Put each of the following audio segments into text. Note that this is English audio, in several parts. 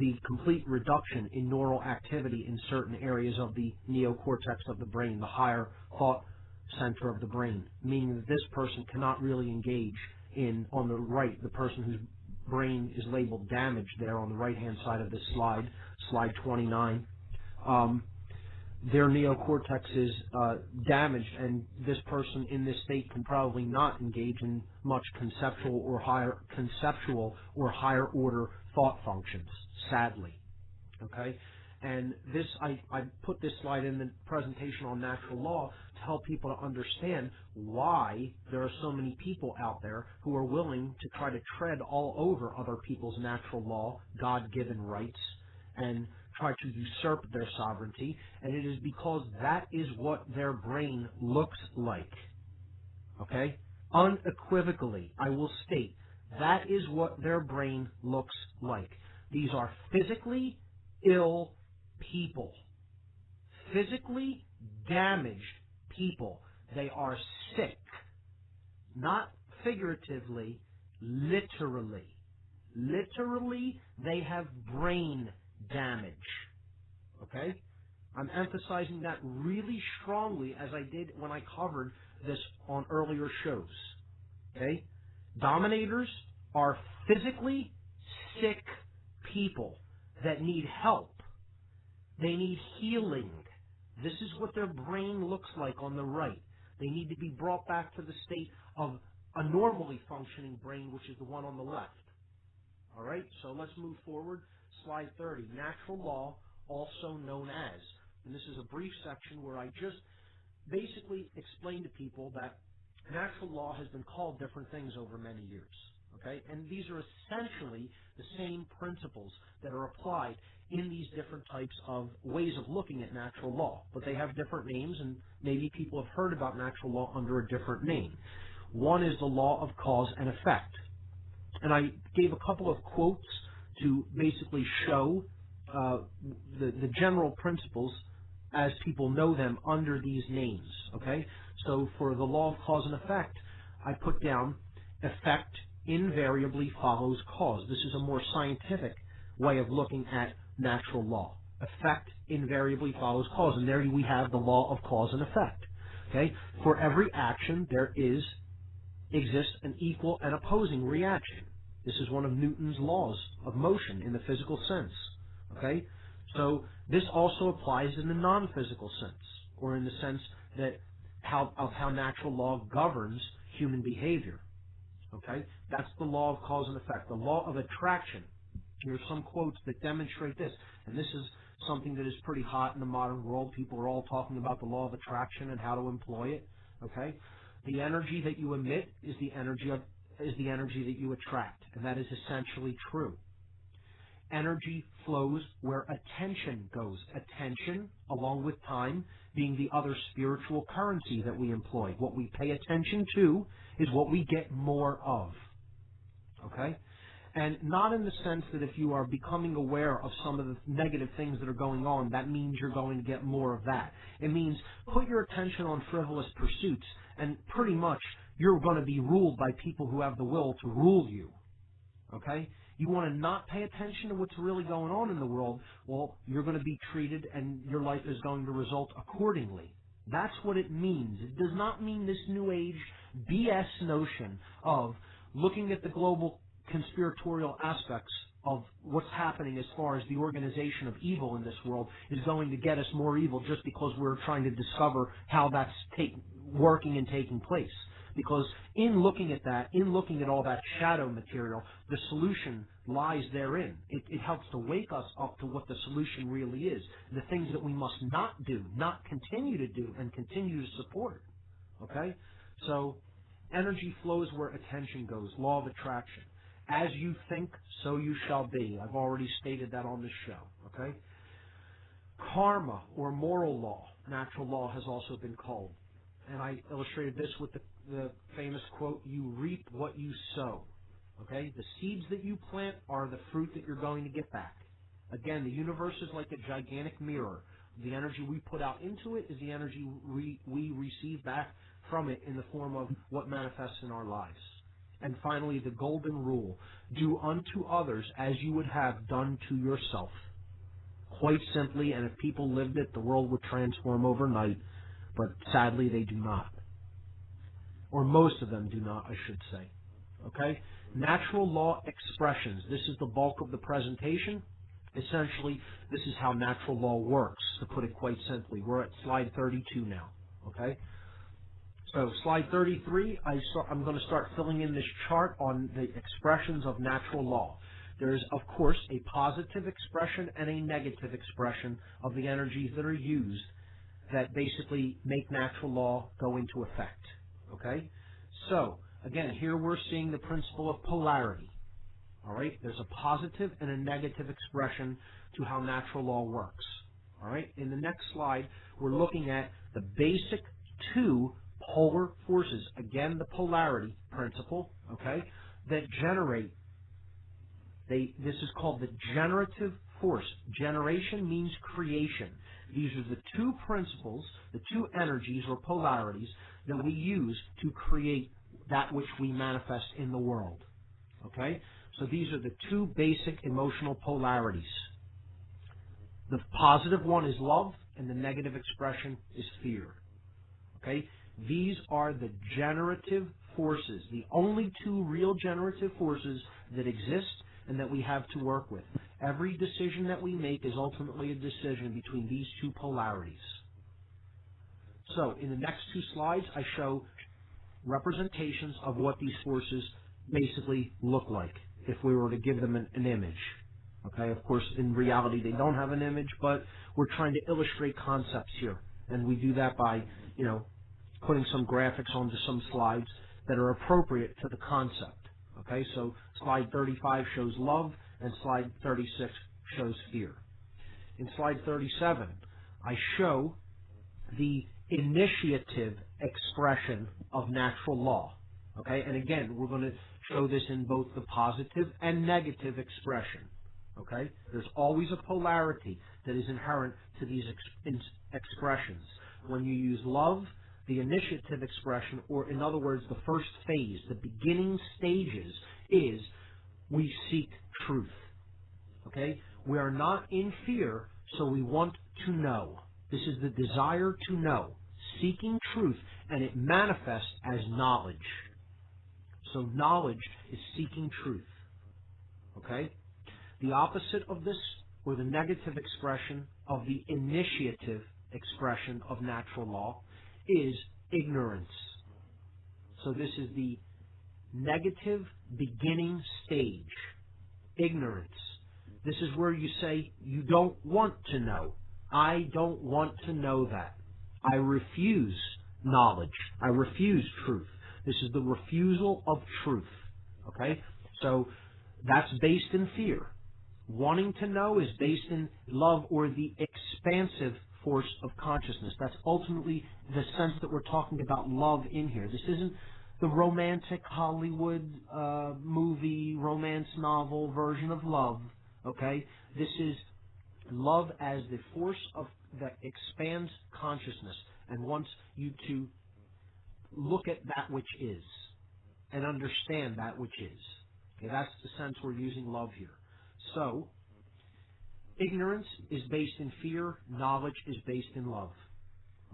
the complete reduction in neural activity in certain areas of the neocortex of the brain, the higher thought center of the brain, meaning that this person cannot really engage in, on the right, the person whose brain is labeled damaged there on the right-hand side of this slide, slide 29. Their neocortex is damaged, and this person in this state can probably not engage in much conceptual or higher order thought functions, sadly. Okay? And this, I put this slide in the presentation on natural law to help people to understand why there are so many people out there who are willing to try to tread all over other people's natural law, God-given rights, and try to usurp their sovereignty, and it is because that is what their brain looks like. Okay? Unequivocally, I will state, that is what their brain looks like. These are physically ill people. Physically damaged people. They are sick. Not figuratively, literally. Literally, they have brain damage. Okay? I'm emphasizing that really strongly, as I did when I covered this on earlier shows. Okay? Dominators are physically sick people that need help. They need healing. This is what their brain looks like on the right. They need to be brought back to the state of a normally functioning brain, which is the one on the left. All right? So let's move forward. Slide 30, natural law, also known as. And this is a brief section where I just basically explain to people that natural law has been called different things over many years. Okay? And these are essentially the same principles that are applied in these different types of ways of looking at natural law. But they have different names, and maybe people have heard about natural law under a different name. One is the law of cause and effect. And I gave a couple of quotes to basically show the general principles as people know them under these names. Okay? So for the law of cause and effect, I put down effect invariably follows cause. This is a more scientific way of looking at natural law. Effect invariably follows cause. And there we have the law of cause and effect. Okay? For every action, there exists an equal and opposing reaction. This is one of Newton's laws of motion in the physical sense. Okay? So this also applies in the non-physical sense, or in the sense that how natural law governs human behavior. Okay? That's the law of cause and effect. The law of attraction. Here are some quotes that demonstrate this. And this is something that is pretty hot in the modern world. People are all talking about the law of attraction and how to employ it. Okay? The energy that you emit is the energy that you attract, and that is essentially true. Energy flows where attention goes. Attention, along with time, being the other spiritual currency that we employ. What we pay attention to is what we get more of. Okay? And not in the sense that if you are becoming aware of some of the negative things that are going on, that means you're going to get more of that. It means put your attention on frivolous pursuits, and pretty much you're going to be ruled by people who have the will to rule you. Okay? You want to not pay attention to what's really going on in the world, well, you're going to be treated and your life is going to result accordingly. That's what it means. It does not mean this New Age BS notion of looking at the global conspiratorial aspects of what's happening as far as the organization of evil in this world is going to get us more evil just because we're trying to discover how that's working and taking place. Because in looking at that, in looking at all that shadow material, the solution lies therein. It helps to wake us up to what the solution really is. The things that we must not do, not continue to do, and continue to support. Okay? So, energy flows where attention goes. Law of attraction. As you think, so you shall be. I've already stated that on this show. Okay? Karma, or moral law, natural law has also been called. And I illustrated this with the famous quote, you reap what you sow. Okay? The seeds that you plant are the fruit that you're going to get back. Again, the universe is like a gigantic mirror. The energy we put out into it is the energy we receive back from it in the form of what manifests in our lives. And finally, the golden rule: do unto others as you would have done to yourself. Quite simply, and if people lived it, the world would transform overnight, but sadly they do not. Or most of them do not, I should say. Okay? Natural law expressions. This is the bulk of the presentation. Essentially, this is how natural law works, to put it quite simply. We're at slide 32 now. Okay? So slide 33, I'm going to start filling in this chart on the expressions of natural law. There is, of course, a positive expression and a negative expression of the energies that are used that basically make natural law go into effect. Okay? So, again, here we're seeing the principle of polarity. All right? There's a positive and a negative expression to how natural law works. All right? In the next slide, we're looking at the basic two polar forces, again, the polarity principle, okay, that generate. This is called the generative force. Generation means creation. These are the two principles, the two energies or polarities that we use to create that which we manifest in the world. Okay? So these are the two basic emotional polarities. The positive one is love, and the negative expression is fear. Okay? These are the generative forces, the only two real generative forces that exist and that we have to work with. Every decision that we make is ultimately a decision between these two polarities. So, in the next two slides, I show representations of what these forces basically look like, if we were to give them an image. Okay, of course, in reality, they don't have an image, but we're trying to illustrate concepts here. And we do that by, putting some graphics onto some slides that are appropriate to the concept. Okay, so slide 35 shows love, and slide 36 shows fear. In slide 37, I show the initiative expression of natural law. Okay, and again, we're going to show this in both the positive and negative expression. Okay, there's always a polarity that is inherent to these expressions. When you use love, the initiative expression, or in other words, the first phase, the beginning stages, is we seek truth. Okay? We are not in fear, so we want to know. This is the desire to know, seeking truth, and it manifests as knowledge. So knowledge is seeking truth. Okay? The opposite of this, or the negative expression of the initiative expression of natural law, is ignorance. So this is the negative beginning stage. Ignorance. This is where you say, you don't want to know. I don't want to know that. I refuse knowledge. I refuse truth. This is the refusal of truth. Okay? So that's based in fear. Wanting to know is based in love, or the expansive force of consciousness. That's ultimately the sense that we're talking about love in here. This isn't the romantic Hollywood movie, romance novel version of love. Okay? This is love as the force that expands consciousness and wants you to look at that which is and understand that which is. Okay? That's the sense we're using love here. So, ignorance is based in fear. Knowledge is based in love.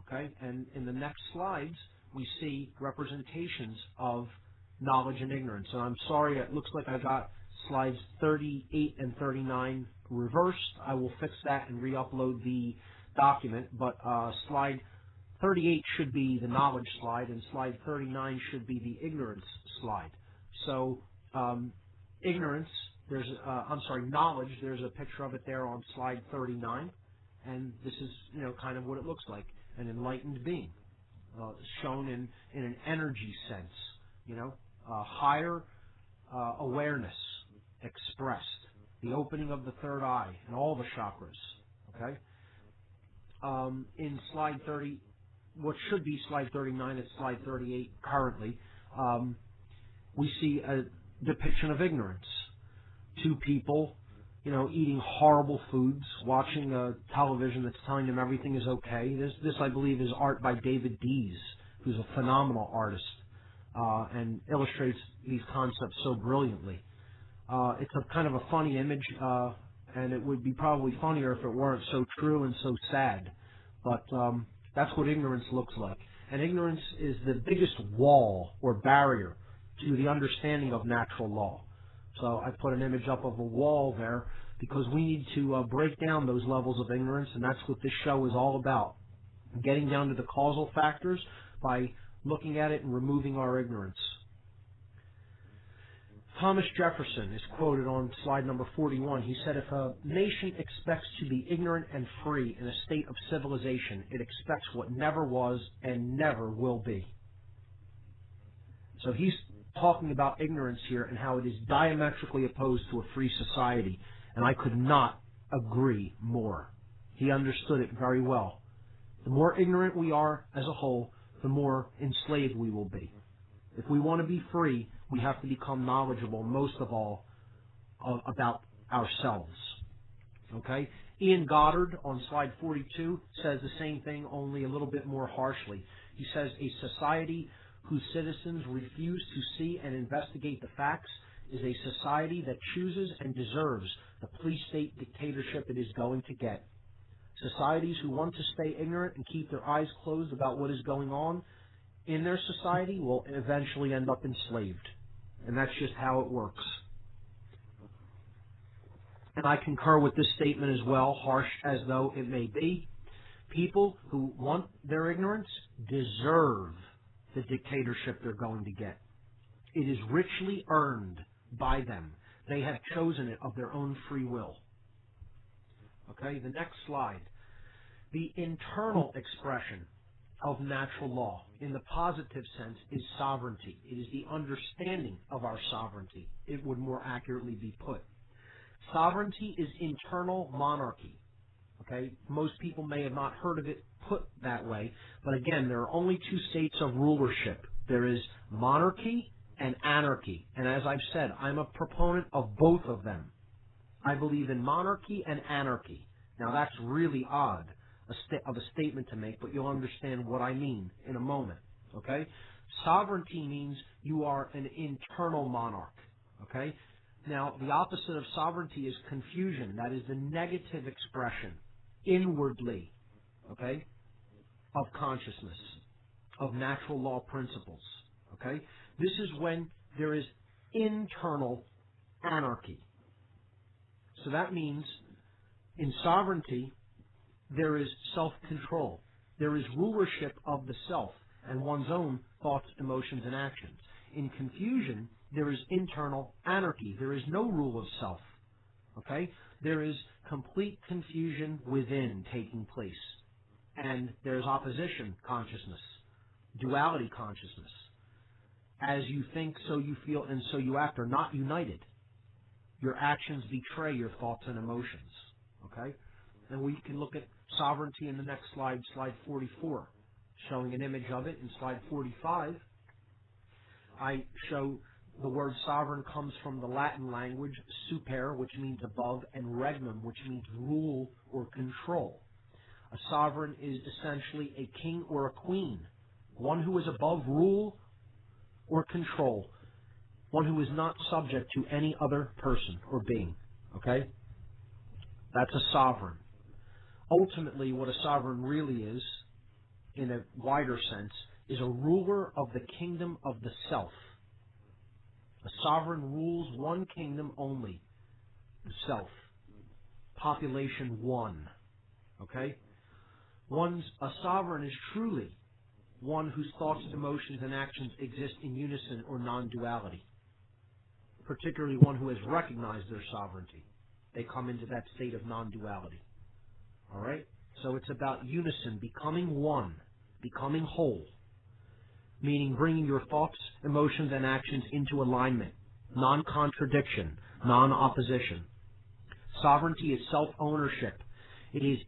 Okay? And in the next slides, we see representations of knowledge and ignorance. And I'm sorry, it looks like I got slides 38 and 39 reversed. I will fix that and re-upload the document. But slide 38 should be the knowledge slide, and slide 39 should be the ignorance slide. So, ignorance... knowledge, there's a picture of it there on slide 39, and this is, kind of what it looks like, an enlightened being, shown in an energy sense, higher awareness expressed, the opening of the third eye and all the chakras, okay? In slide 30, what should be slide 39, it's slide 38 currently, we see a depiction of ignorance. Two people, eating horrible foods, watching a television that's telling them everything is okay. This I believe, is art by David Dees, who's a phenomenal artist. and illustrates these concepts so brilliantly. It's a kind of a funny image, and it would be probably funnier if it weren't so true and so sad. But that's what ignorance looks like. And ignorance is the biggest wall or barrier to the understanding of natural law. So I put an image up of a wall there because we need to break down those levels of ignorance, and that's what this show is all about. Getting down to the causal factors by looking at it and removing our ignorance. Thomas Jefferson is quoted on slide number 41. He said, if a nation expects to be ignorant and free in a state of civilization, it expects what never was and never will be. So he's talking about ignorance here and how it is diametrically opposed to a free society, and I could not agree more. He understood it very well. The more ignorant we are as a whole, the more enslaved we will be. If we want to be free, we have to become knowledgeable, most of all, about ourselves. Okay? Ian Goddard on slide 42 says the same thing, only a little bit more harshly. He says, a society whose citizens refuse to see and investigate the facts is a society that chooses and deserves the police state dictatorship it is going to get. Societies who want to stay ignorant and keep their eyes closed about what is going on in their society will eventually end up enslaved. And that's just how it works. And I concur with this statement as well, harsh as though it may be. People who want their ignorance deserve the dictatorship they're going to get. It is richly earned by them. They have chosen it of their own free will. Okay, the next slide. The internal expression of natural law, in the positive sense, is sovereignty. It is the understanding of our sovereignty. It would more accurately be put. Sovereignty is internal monarchy. Okay, most people may have not heard of it put that way, but again, there are only two states of rulership. There is monarchy and anarchy, and as I've said, I'm a proponent of both of them. I believe in monarchy and anarchy. Now that's really odd of a statement to make, but you'll understand what I mean in a moment. Okay? Sovereignty means you are an internal monarch. Okay? Now, the opposite of sovereignty is confusion. That is the negative expression, inwardly, okay, of consciousness, of natural law principles. Okay? This is when there is internal anarchy. So that means in sovereignty, there is self-control. There is rulership of the self and one's own thoughts, emotions, and actions. In confusion, there is internal anarchy. There is no rule of self. Okay? There is complete confusion within taking place. And there's opposition consciousness, duality consciousness. As you think, so you feel, and so you act are not united. Your actions betray your thoughts and emotions. Okay? And we can look at sovereignty in the next slide, slide 44, showing an image of it. In slide 45, I show the word sovereign comes from the Latin language super, which means above, and regnum, which means rule or control. A sovereign is essentially a king or a queen, one who is above rule or control, one who is not subject to any other person or being. Okay? That's a sovereign. Ultimately, what a sovereign really is, in a wider sense, is a ruler of the kingdom of the self. A sovereign rules one kingdom only, the self. Population one. Okay? A sovereign is truly one whose thoughts, emotions, and actions exist in unison or non-duality. Particularly one who has recognized their sovereignty. They come into that state of non-duality. All right? So it's about unison, becoming one, becoming whole, meaning bringing your thoughts, emotions, and actions into alignment, non-contradiction, non-opposition. Sovereignty is self-ownership. It is